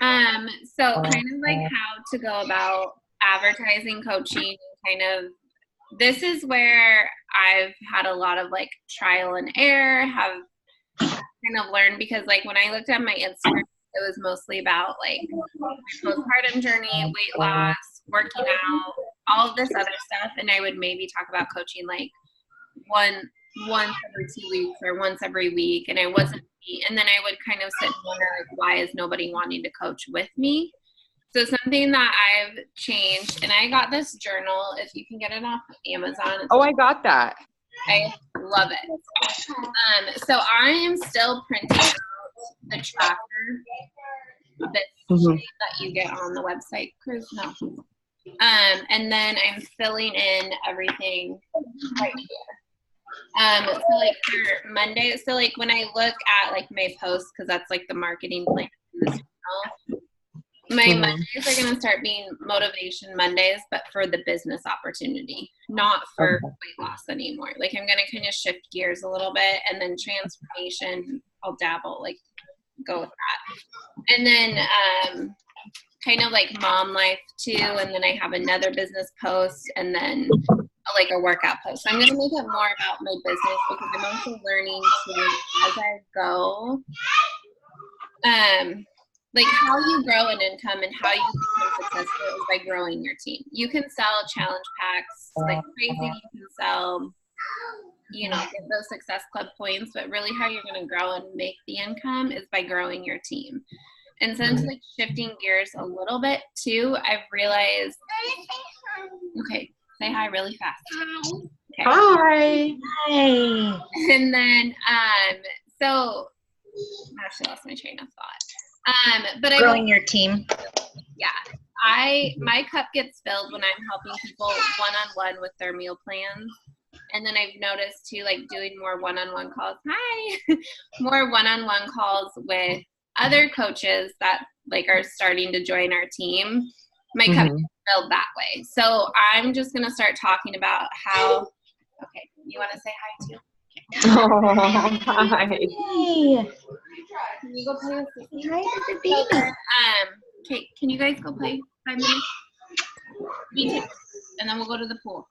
So kind of like how to go about advertising coaching, kind of this is where I've had a lot of like trial and error, have kind of learned because like when I looked at my Instagram, it was mostly about like my postpartum journey, weight loss, working out, all of this other stuff. And I would maybe talk about coaching like once every 2 weeks or once every week. And I wasn't, and then I would kind of sit and wonder like, why is nobody wanting to coach with me? So something that I've changed, and I got this journal, if you can get it off Amazon. Oh, I got that. I love it. So I am still printing out the tracker that you get on the website. Cruz, no. And then I'm filling in everything right here. So like for Monday, so like when I look at like my posts, because that's like the marketing plan in this channel, my Mondays are going to start being motivation Mondays, but for the business opportunity, not for weight loss anymore. Like I'm going to kind of shift gears a little bit, and then transformation, I'll dabble, like go with that. And then kind of like mom life too. And then I have another business post, and then like a workout post. So I'm going to make it more about my business because I'm also learning to, as I go, like how you grow an income and how you become successful is by growing your team. You can sell challenge packs like crazy. You can sell, you know, get those Success Club points, but really how you're going to grow and make the income is by growing your team. And since like shifting gears a little bit too, I've realized, okay, say hi really fast. Okay. Hi. Hi. And then, so I actually lost my train of thought. But growing your team. Yeah. My cup gets filled when I'm helping people one-on-one with their meal plans. And then I've noticed too, like doing more one-on-one calls. Hi. More one-on-one calls with other coaches that like are starting to join our team. My cup gets filled that way. So I'm just going to start talking about how, okay, you want to say hi too? Oh, hi. Hey. Can you go play with Sissy? Hi to the baby. Okay, can you guys go play 5 minutes? Me too. And then we'll go to the pool.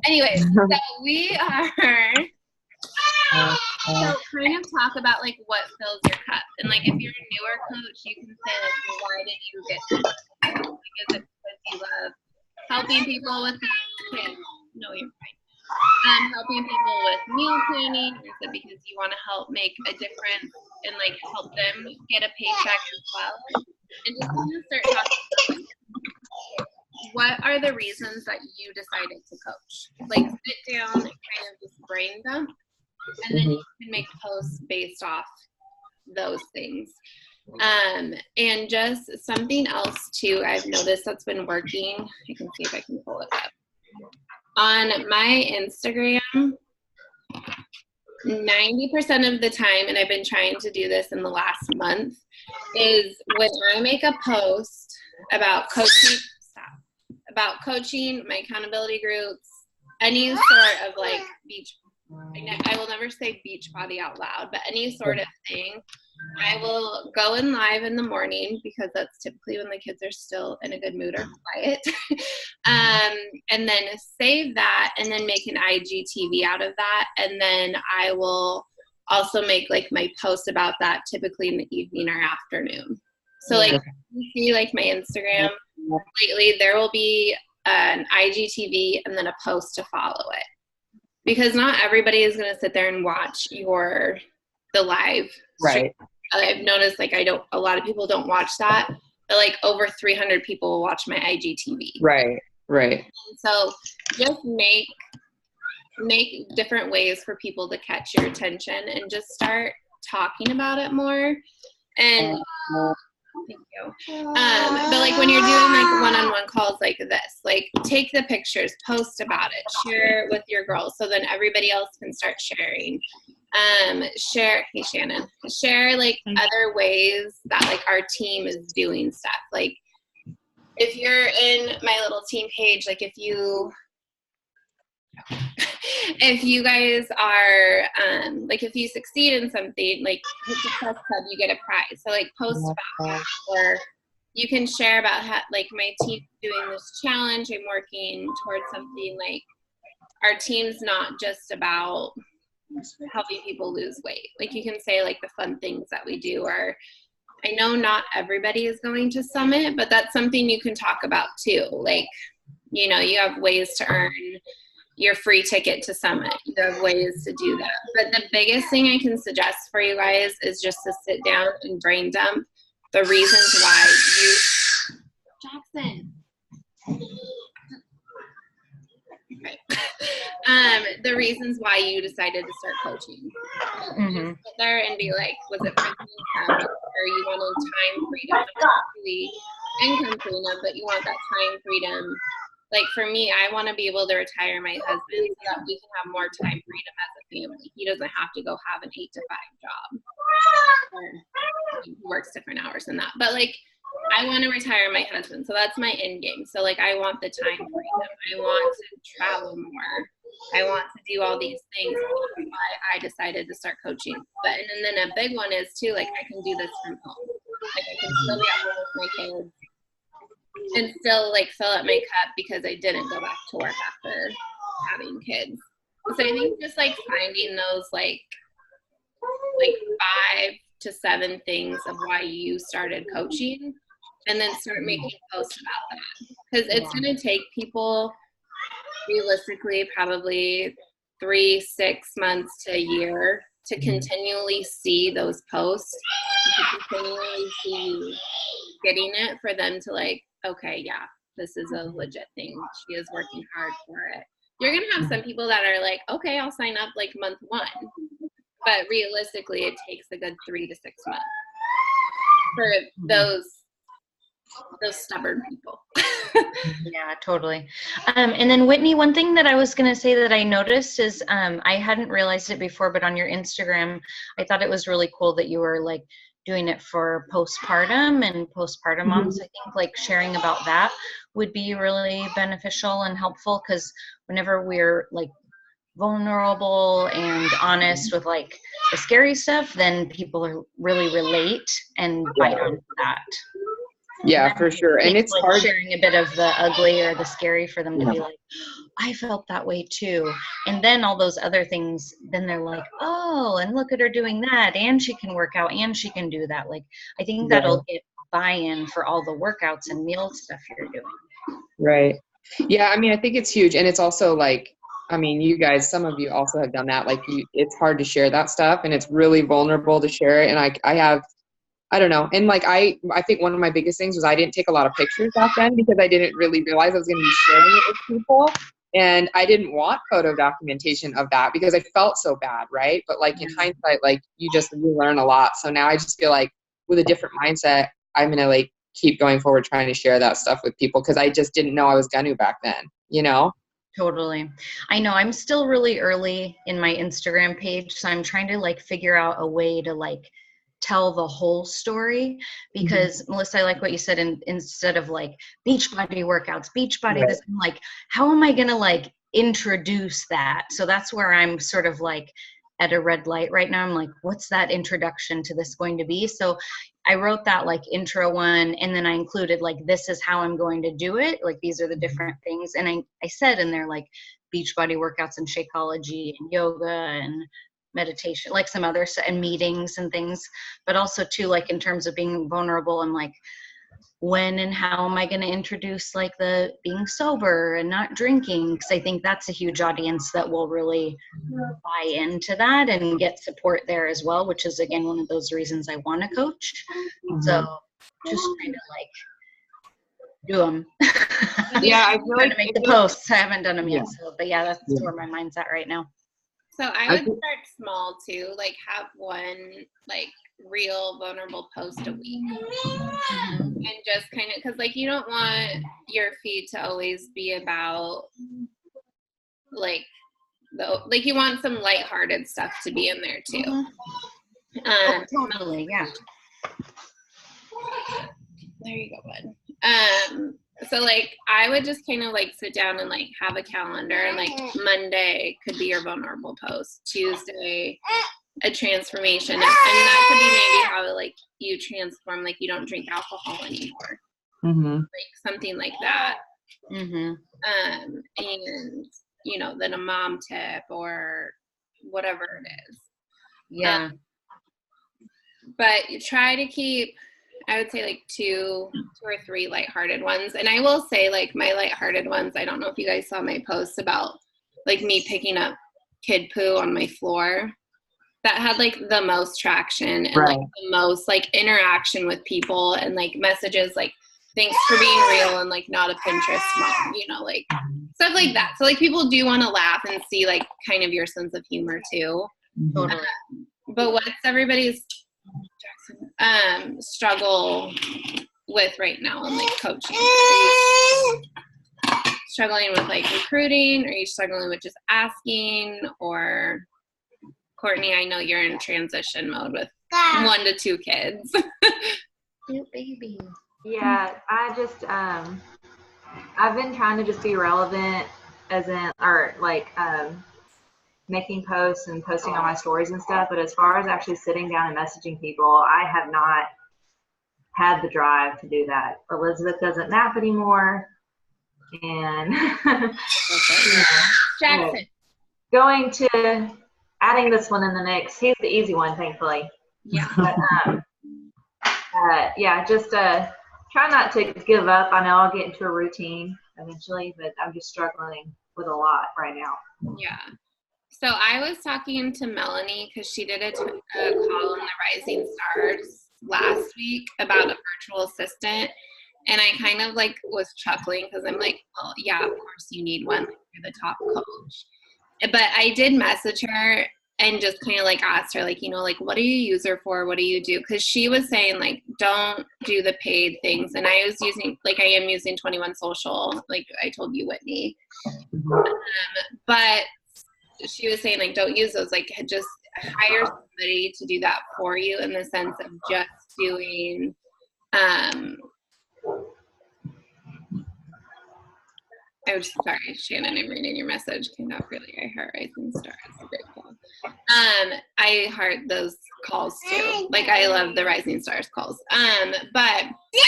Anyways, so we are so kind of talk about like what fills your cup. And like if you're a newer coach, you can say like, well, why did you get to this? Like, is it because you love helping people with okay, no, you're fine. Helping people with meal planning, or is it because you want to help make a difference and like help them get a paycheck as well? And just kind of start talking about what are the reasons that you decided to coach? Like sit down and kind of just brain dump, and then you can make posts based off those things. And just something else too I've noticed that's been working. I can see if I can pull it up. On my Instagram, 90% of the time, and I've been trying to do this in the last month, is when I make a post about coaching, my accountability groups, any sort of like I will never say beach body out loud, but any sort of thing, I will go in live in the morning because that's typically when the kids are still in a good mood or quiet. And then save that and then make an IGTV out of that. And then I will also make like my post about that typically in the evening or afternoon. So like you see like my Instagram lately, there will be an IGTV and then a post to follow it. Because not everybody is going to sit there and watch the live stream. Right. I've noticed like a lot of people don't watch that, but like over 300 people will watch my IGTV. Right. And so just make different ways for people to catch your attention and just start talking about it more. And thank you. But like when you're doing like one-on-one calls like this, like take the pictures, post about it, share it with your girls so then everybody else can start sharing. Share, hey Shannon, share like other ways that like our team is doing stuff. Like if you're in my little team page, like if you if you guys are like if you succeed in something, like with Success Club, you get a prize. So like post about that, or you can share about how like my team's doing this challenge. I'm working towards something. Like our team's not just about helping people lose weight. Like you can say like the fun things that we do are, I know not everybody is going to Summit, but that's something you can talk about too. Like, you know, you have ways to earn your free ticket to Summit. You have ways to do that. But the biggest thing I can suggest for you guys is just to sit down and brain dump the reasons why you, Jackson. Okay. The reasons why you decided to start coaching. Mm-hmm. Sit there and be like, was it for income, or you wanted time freedom, not really income freedom, but you want that time freedom. Like for me, I want to be able to retire my husband so that we can have more time freedom as a family. He doesn't have to go have an 8 to 5 job. Or he works different hours than that. But like, I want to retire my husband. So that's my end game. So like, I want the time freedom. I want to travel more. I want to do all these things. That's why I decided to start coaching. But and then a big one is too, like I can do this from home. Like I can still be at home with my kids and still like fill up my cup because I didn't go back to work after having kids. So I think just like finding those like 5 to 7 things of why you started coaching, and then start making posts about that, because it's going to take people realistically probably 3, 6 months to a year to continually see those posts, to continually see you getting it, for them to like, okay, yeah, this is a legit thing. She is working hard for it. You're going to have some people that are like, okay, I'll sign up like month 1. But realistically, it takes a good 3 to 6 months for those stubborn people. Yeah, totally. And then Whitney, one thing that I was going to say that I noticed is I hadn't realized it before, but on your Instagram, I thought it was really cool that you were like doing it for postpartum and postpartum moms. I think like sharing about that would be really beneficial and helpful, because whenever we're like vulnerable and honest with like the scary stuff, then people are really relate and bite onto that. Yeah, for sure. And it's like hard. sharing a bit of the ugly or the scary for them to be like, I felt that way too. And then all those other things, then they're like, oh, and look at her doing that, and she can work out, and she can do that. Like, I think that'll get buy-in for all the workouts and meal stuff you're doing. Right. Yeah, I mean, I think it's huge. And it's also like, I mean, you guys, some of you also have done that. Like it's hard to share that stuff, and it's really vulnerable to share it. And I don't know. And like, I think one of my biggest things was I didn't take a lot of pictures back then, because I didn't really realize I was going to be sharing it with people. And I didn't want photo documentation of that because I felt so bad. Right. But like in hindsight, like you learn a lot. So now I just feel like with a different mindset, I'm going to like keep going forward, trying to share that stuff with people, because I just didn't know I was going to back then, you know? Totally. I know I'm still really early in my Instagram page, so I'm trying to like figure out a way to like tell the whole story, because Melissa, I like what you said, instead of like Beachbody workouts, Beachbody this, I'm like, how am I going to like introduce that? So that's where I'm sort of like at a red light right now. I'm like, what's that introduction to this going to be? So I wrote that like intro one, and then I included like, this is how I'm going to do it. Like, these are the different things. And I said in there like Beachbody workouts and Shakeology and yoga and meditation, like some others, and meetings and things, but also too, like in terms of being vulnerable, and like, when and how am I going to introduce like the being sober and not drinking? Because I think that's a huge audience that will really buy into that and get support there as well, which is again one of those reasons I want to coach. So just trying to like do them. Yeah, I feel trying like to make the posts. I haven't done them yet. So, but yeah, that's where my mind's at right now. So I would start small too, like have one like real vulnerable post a week, and just kind of, because like you don't want your feed to always be about like you want some lighthearted stuff to be in there too. Totally, yeah. There you go, bud. So like I would just kind of like sit down and like have a calendar, and like Monday could be your vulnerable post, Tuesday a transformation, and that could be maybe how like you transform, like you don't drink alcohol anymore, like something like that. And you know, then a mom tip or whatever it is. Yeah. But you try to keep, I would say like two or three lighthearted ones. And I will say like my lighthearted ones, I don't know if you guys saw my posts about like me picking up kid poo on my floor. That had like the most traction and like the most like interaction with people, and like messages like, thanks for being real and like not a Pinterest mom, you know, like stuff like that. So like people do want to laugh and see like kind of your sense of humor too. Totally. But what's everybody's struggle with right now in like coaching? Are you struggling with like recruiting? Are you struggling with just asking? Or Courtney, I know you're in transition mode with 1 to 2 kids. Cute baby. Yeah, I just I've been trying to just be relevant, as in, or like making posts and posting on my stories and stuff. But as far as actually sitting down and messaging people, I have not had the drive to do that. Elizabeth doesn't nap anymore, and Jackson. Going to adding this one in the mix. He's the easy one, thankfully. Yeah. But yeah, just try not to give up. I know I'll get into a routine eventually, but I'm just struggling with a lot right now. Yeah. So I was talking to Melanie because she did a call on the Rising Stars last week about a virtual assistant. And I kind of like was chuckling because I'm like, well, yeah, of course you need one. You're the top coach. But I did message her and just kind of like asked her, like, you know, like, what do you use her for? What do you do? Because she was saying like, don't do the paid things. And I was using, like, I am using 21 Social, like I told you, Whitney. But she was saying like, don't use those, like just hire somebody to do that for you, in the sense of just doing, I was sorry, Shannon, I'm reading your message. Came out really. I heart Rising Stars. Grateful. I heart those calls too. Like I love the Rising Stars calls. But yeah.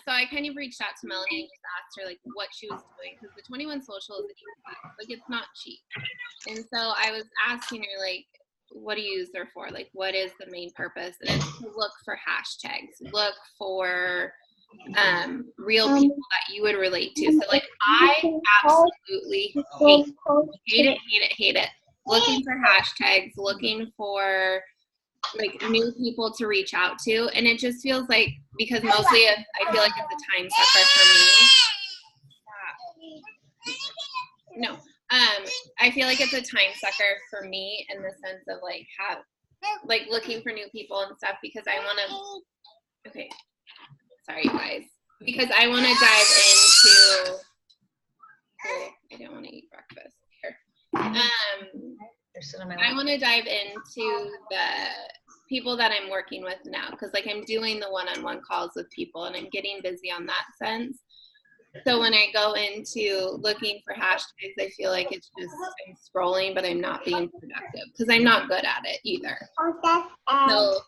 So I kind of reached out to Melanie and just asked her like what she was doing, because the 21 Social is like it's not cheap. And so I was asking her like, what do you use her for? Like, what is the main purpose? And it's to look for hashtags, look for real people that you would relate to. So like I absolutely hate it looking for hashtags, looking for like new people to reach out to. And it just feels like, because mostly I feel like it's a time sucker for me. No, I feel like it's a time sucker for me in the sense of like looking for new people and stuff, because I want to, okay, sorry you guys, because I want to dive into, I don't want to eat breakfast here. I want to dive into the people that I'm working with now, because like I'm doing the one-on-one calls with people and I'm getting busy on that sense. So when I go into looking for hashtags, I feel like it's just I'm scrolling, but I'm not being productive because I'm not good at it either. So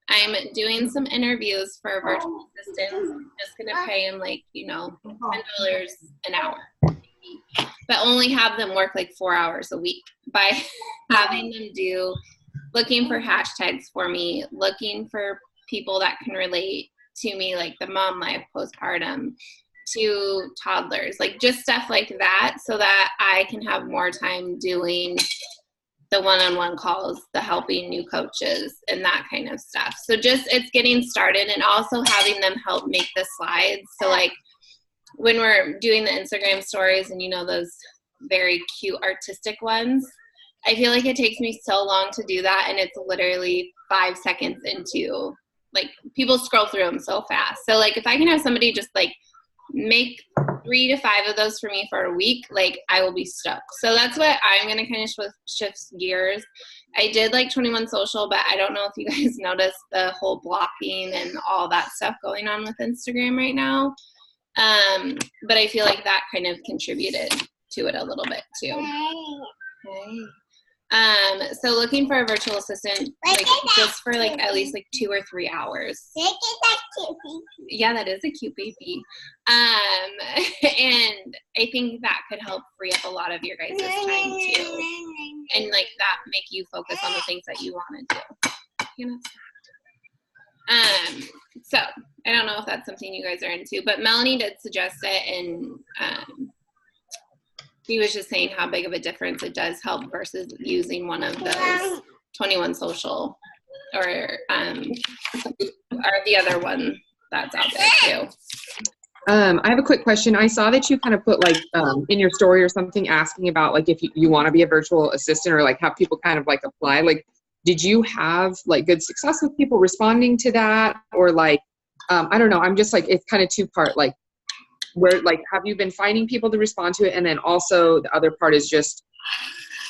I'm doing some interviews for a virtual assistant. I'm just going to pay them like, you know, $10 an hour, but only have them work like 4 hours a week by having them do looking for hashtags for me, looking for people that can relate to me, like the mom life postpartum, to toddlers, like just stuff like that, so that I can have more time doing the one-on-one calls, the helping new coaches and that kind of stuff. So just it's getting started, and also having them help make the slides. So like when we're doing the Instagram stories and, you know, those very cute artistic ones, I feel like it takes me so long to do that, and it's literally 5 seconds into, like, people scroll through them so fast. So like if I can have somebody just like make 3 to 5 of those for me for a week, like I will be stoked. So that's what I'm going to kind of shift gears. I did like 21 Social, but I don't know if you guys noticed the whole blocking and all that stuff going on with Instagram right now. But I feel like that kind of contributed to it a little bit too. Okay. So looking for a virtual assistant, like just for like at least like 2 or 3 hours. Yeah, that is a cute baby. And I think that could help free up a lot of your guys' time too. And like that make you focus on the things that you want to do. So I don't know if that's something you guys are into, but Melanie did suggest it, and she was just saying how big of a difference it does help versus using one of those 21 Social or the other one that's out there too. I have a quick question. I saw that you kind of put like in your story or something asking about like if you want to be a virtual assistant or like have people kind of like apply. Like, did you have like good success with people responding to that, or like I don't know. I'm just like, it's kind of 2-part. Like, where like have you been finding people to respond to it, and then also the other part is just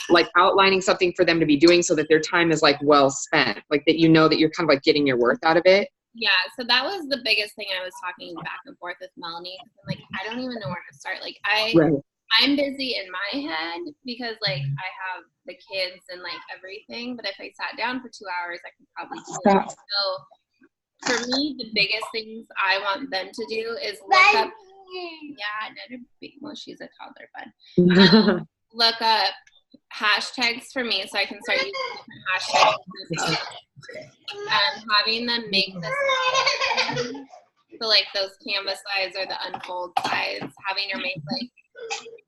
like outlining something for them to be doing so that their time is like well spent, like that you know that you're kind of like getting your worth out of it. Yeah, so that was the biggest thing I was talking back and forth with Melanie. I'm like, I don't even know where to start. Like, I'm busy in my head because like I have the kids and like everything. But if I sat down for 2 hours, I could probably do it. So for me, the biggest things I want them to do is look up. Yeah, well, she's a toddler, bud. Look up hashtags for me so I can start using different hashtags. Having them make this, so like those canvas sides or the unfold sides, having her make like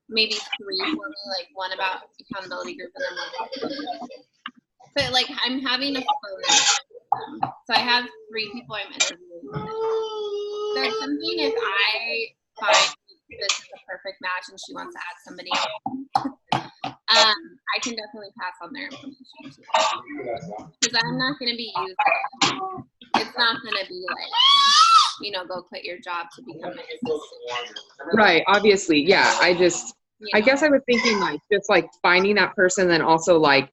maybe 3 for me, like one about accountability group and then one about, but like I'm having a phone. So I have 3 people I'm interviewing. So it's something if I find this is a perfect match and she wants to add somebody else, I can definitely pass on their information too. Because I'm not going to be using it. It's not going to be like, you know, go quit your job to become an assistant. Right, obviously. Yeah, I guess I was thinking like just like finding that person, then also like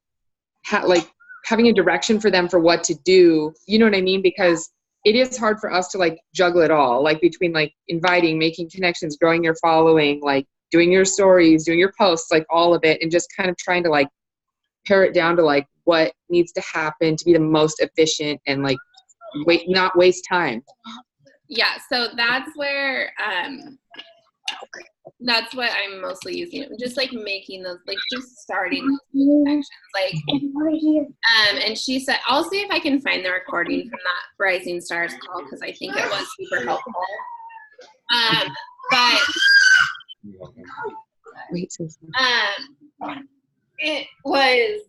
like having a direction for them for what to do. You know what I mean? Because it is hard for us to like juggle it all, like between like inviting, making connections, growing your following, like doing your stories, doing your posts, like all of it, and just kind of trying to like pare it down to like what needs to happen to be the most efficient and like not waste time. Yeah, so that's where that's what I'm mostly using. I'm just like making those, like just starting those connections. Like, and she said, I'll see if I can find the recording from that Rising Stars call because I think it was super helpful. But it was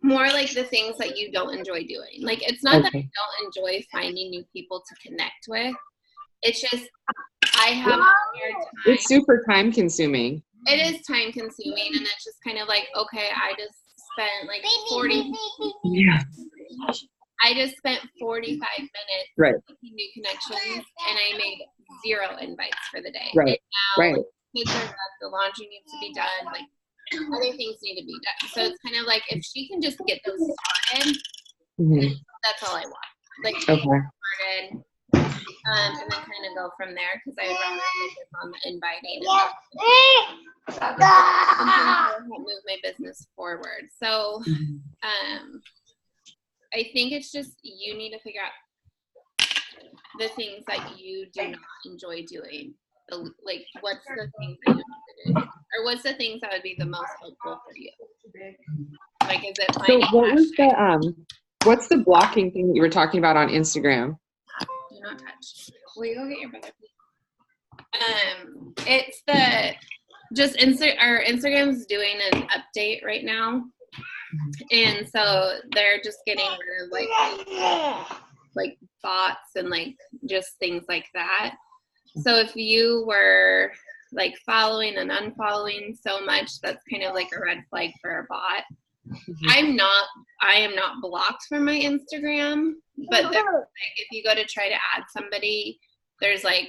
more like the things that you don't enjoy doing. Like, it's not that I don't enjoy finding new people to connect with. It's just I have a hard time. It's super time consuming. It is time consuming, and it's just kind of like, okay, I just spent like 40. Yeah. I just spent 45 minutes making new connections, and I made 0 invites for the day. Right. And now, like, kids are up, the laundry needs to be done, like other things need to be done. So it's kind of like if she can just get those started, that's all I want. Like get started. And then kind of go from there because I would rather focus on the inviting and move my business forward. So I think it's just you need to figure out the things that you do not enjoy doing. Like, what's the things that you want to do? Or what's the things that would be the most helpful for you? Like, is it finding what's the blocking thing that you were talking about on Instagram? Do not touch. Will you go get your brother, please? It's the just our Instagram's doing an update right now, and so they're just getting rid of like bots and like just things like that. So if you were like following and unfollowing so much, that's kind of like a red flag for a bot. I am not blocked from my Instagram, but like, if you go to try to add somebody, there's like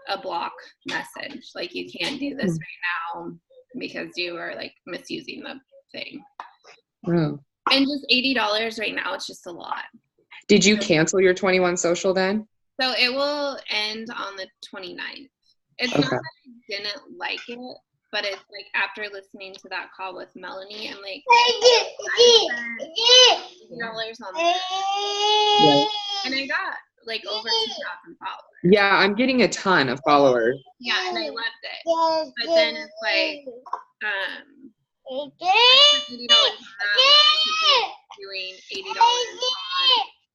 a block message. Like, you can't do this right now because you are like misusing the thing. Oh. And just $80 right now, it's just a lot. Did you cancel your 21 social then? So it will end on the 29th. It's not that I didn't like it, but it's like after listening to that call with Melanie, I'm like, I spent $80 on this. Yeah. And I got like over 2,000 followers. Yeah, I'm getting a ton of followers. Yeah, and I loved it. But then it's like, I spent $80 on that, doing $80 on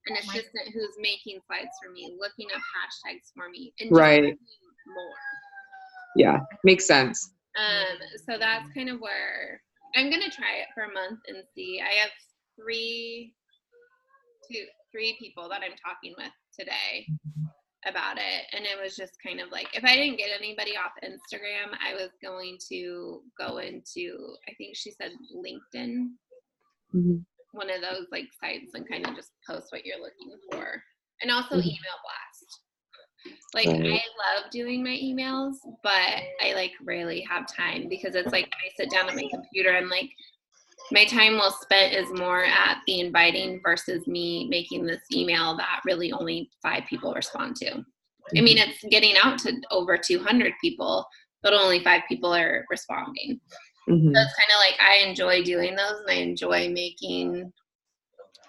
an assistant who's making slides for me, looking up hashtags for me, and just Right. doing more. Yeah, makes sense. So that's kind of where I'm gonna try it for a month and see. I have three people that I'm talking with today about it, and it was just kind of like, if I didn't get anybody off Instagram, I was going to go into, I think she said LinkedIn, one of those like sites, and kind of just post what you're looking for, and also email blast. Like, Right. I love doing my emails, but I like rarely have time, because it's like I sit down at my computer and like my time well spent is more at the inviting versus me making this email that really only 5 people respond to. I mean, it's getting out to over 200 people, but only 5 people are responding. So it's kind of like, I enjoy doing those, and I enjoy making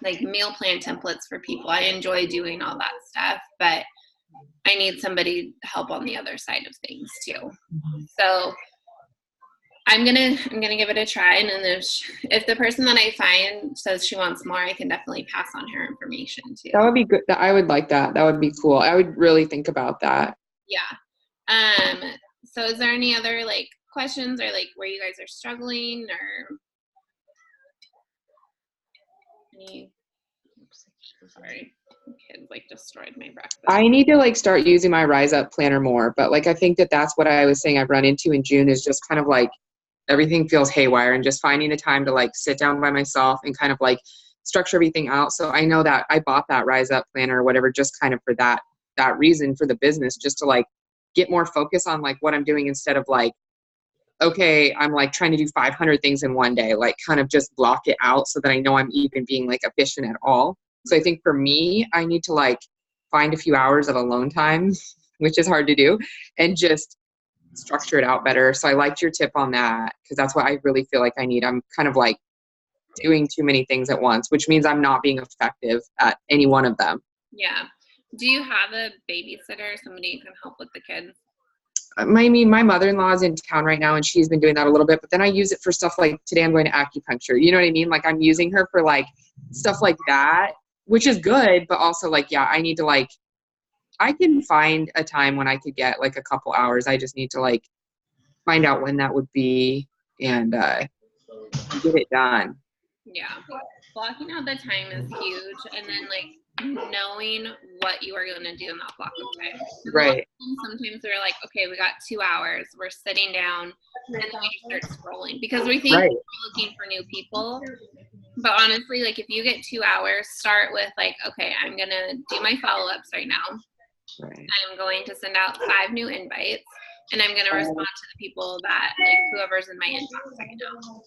like meal plan templates for people. I enjoy doing all that stuff, but I need somebody to help on the other side of things too. So I'm gonna give it a try, and then if the person that I find says she wants more, I can definitely pass on her information too. That would be good. I would like that. That would be cool. I would really think about that. Yeah. So is there any other like questions, or like where you guys are struggling, or any? Sorry, kids like destroyed my breakfast. I need to like start using my Rise Up planner more, but like I think that's what I was saying I've run into in June, is just kind of like everything feels haywire, and just finding the time to like sit down by myself and kind of like structure everything out. So I know that I bought that Rise Up planner or whatever, just kind of for that reason, for the business, just to like get more focus on like what I'm doing, instead of like, okay, I'm like trying to do 500 things in one day, like kind of just block it out so that I know I'm even being like efficient at all. So I think for me, I need to like find a few hours of alone time, which is hard to do, and just structure it out better. So I liked your tip on that, because that's what I really feel like I need. I'm kind of like doing too many things at once, which means I'm not being effective at any one of them. Yeah. Do you have a babysitter, somebody who can help with the kids? My mother-in-law is in town right now, and she's been doing that a little bit, but then I use it for stuff like today I'm going to acupuncture. You know what I mean? Like, I'm using her for like stuff like that, which is good, but also like, yeah, I need to like, I can find a time when I could get like a couple hours. I just need to like find out when that would be, and get it done. Yeah. Blocking out the time is huge, and then like knowing what you are going to do in that block of time. Right. Sometimes we're like, okay, we got 2 hours, we're sitting down, and then we start scrolling because we think Right. we're looking for new people. But honestly, like if you get 2 hours, start with like, okay, I'm going to do my follow-ups right now. Right. I'm going to send out 5 new invites, and I'm going to respond to the people that, like, whoever's in my inbox right now.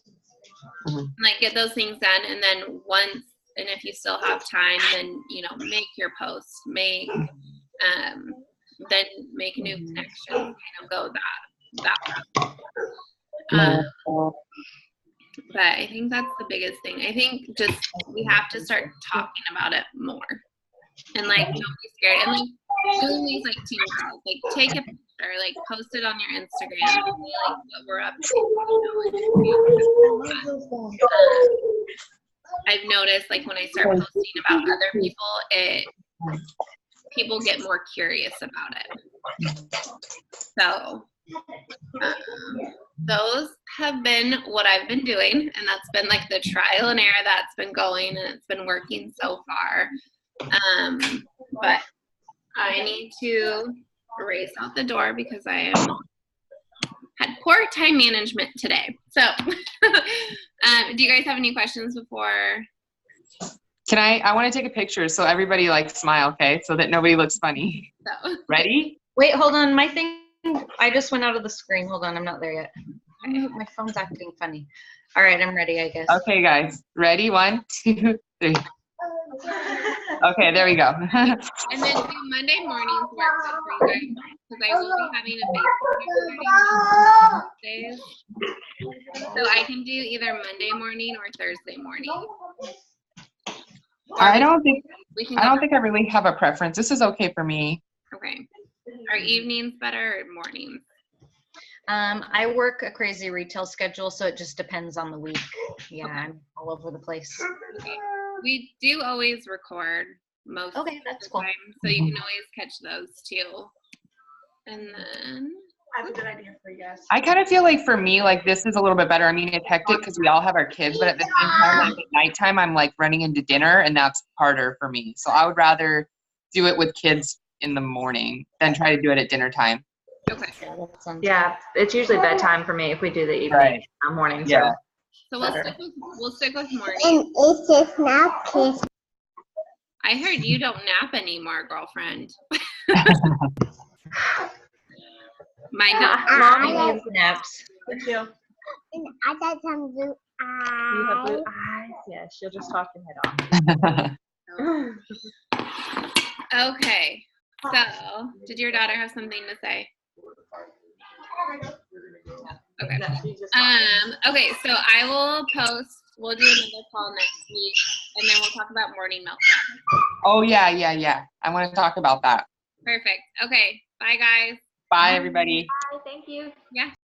Like, get those things done, and then and if you still have time, then, you know, make your posts, then make new connections, kind of go that route. But I think that's the biggest thing. I think just we have to start talking about it more, and like, don't be scared, and like doing these like team calls, like take a picture, like post it on your Instagram, and be like what we're up to. I've noticed like when I start posting about other people, people get more curious about it. So those have been what I've been doing, and that's been like the trial and error that's been going, and it's been working so far. But I need to race out the door because I had poor time management today. So do you guys have any questions before? I want to take a picture so everybody like smile, okay? So that nobody looks funny. So. Ready? Wait, hold on. My thing, I just went out of the screen. Hold on, I'm not there yet. My phone's acting funny. All right, I'm ready, I guess. Okay, guys. Ready? 1, 2, 3. Okay, there we go. And then do Monday mornings work good for you guys? Because I will be having a Facebook days. So I can do either Monday morning or Thursday morning. I don't think We can I go don't think I really have a preference. This is okay for me. Okay. Are evenings better or mornings? I work a crazy retail schedule, so it just depends on the week. Yeah, I'm all over the place. Okay. We do always record most Okay, that's of the cool. time, so you can always catch those too. And then I have a good idea for you guys. I kind of feel like for me, like this is a little bit better. I mean, it's hectic because we all have our kids, but at the same time, like at nighttime, I'm like running into dinner, and that's harder for me. So I would rather do it with kids in the morning than try to do it at dinner time. okay. Yeah, that sounds Yeah, it's usually bedtime for me if we do the evening Right. morning. Yeah. So we'll stick with morning. And it's just not kiss. I heard you don't nap anymore, girlfriend. Mine does. Mommy needs naps. Thank you. And I got some blue You have blue eyes. eyes. Yeah, she'll just talk your head off. Okay. So, did your daughter have something to say? Okay. Yeah, she just Okay, so I will post, we'll do another call next week, and then we'll talk about morning meltdown. Oh, yeah. I want to talk about that. Perfect. Okay. Bye, guys. Bye, everybody. Hi, thank you. Yeah.